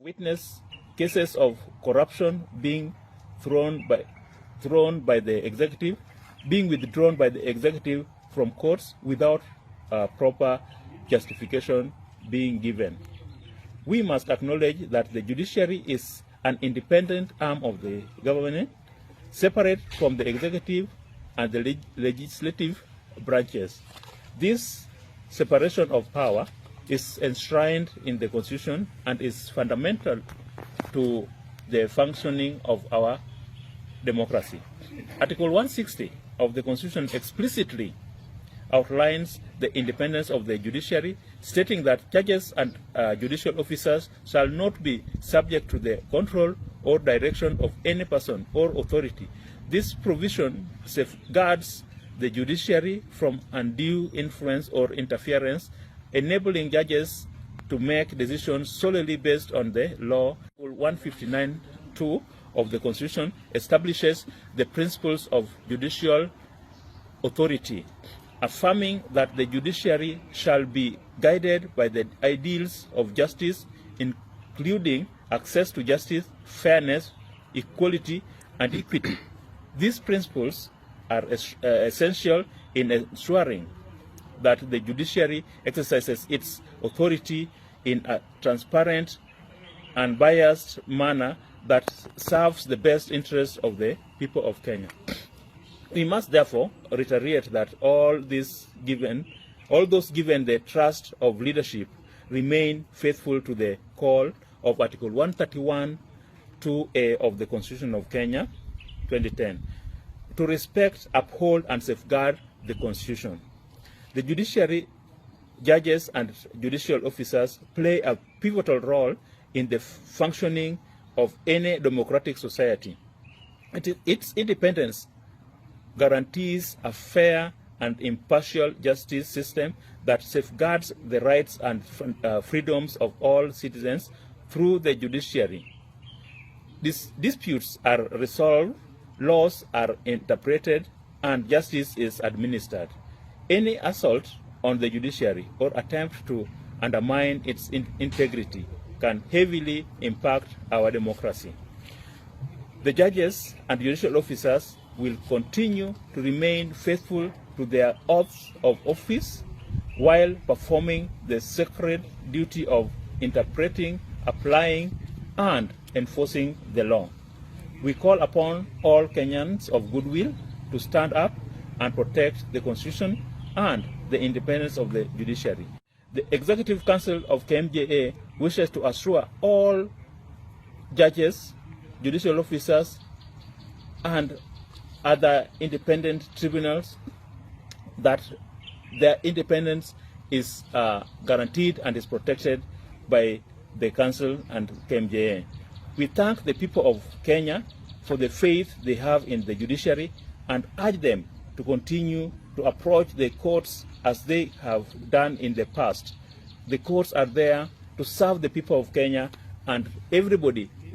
Witness cases of corruption being withdrawn by the executive from courts without proper justification being given. We must acknowledge that the judiciary is an independent arm of the government, separate from the executive and the legislative branches. This separation of power is enshrined in the Constitution and is fundamental to the functioning of our democracy. Article 160 of the Constitution explicitly outlines the independence of the judiciary, stating that judges and judicial officers shall not be subject to the control or direction of any person or authority. This provision safeguards the judiciary from undue influence or interference, enabling judges to make decisions solely based on the law. 159(2) of the Constitution establishes the principles of judicial authority, affirming that the judiciary shall be guided by the ideals of justice, including access to justice, fairness, equality, and equity. These principles are essential in ensuring that the judiciary exercises its authority in a transparent and biased manner that serves the best interests of the people of Kenya. We must therefore reiterate that all those given the trust of leadership remain faithful to the call of Article 131(2)(a) of the Constitution of Kenya, 2010, to respect, uphold, and safeguard the Constitution. The judiciary, judges, and judicial officers play a pivotal role in the functioning of any democratic society. Its independence guarantees a fair and impartial justice system that safeguards the rights and freedoms of all citizens through the judiciary. Disputes are resolved, laws are interpreted, and justice is administered. Any assault on the judiciary or attempt to undermine its integrity can heavily impact our democracy. The judges and judicial officers will continue to remain faithful to their oaths of office while performing the sacred duty of interpreting, applying, and enforcing the law. We call upon all Kenyans of goodwill to stand up and protect the Constitution and the independence of the judiciary. The Executive Council of KMJA wishes to assure all judges, judicial officers, and other independent tribunals that their independence is guaranteed and is protected by the Council and KMJA. We thank the people of Kenya for the faith they have in the judiciary and urge them to continue to approach the courts as they have done in the past. The courts are there to serve the people of Kenya, and everybody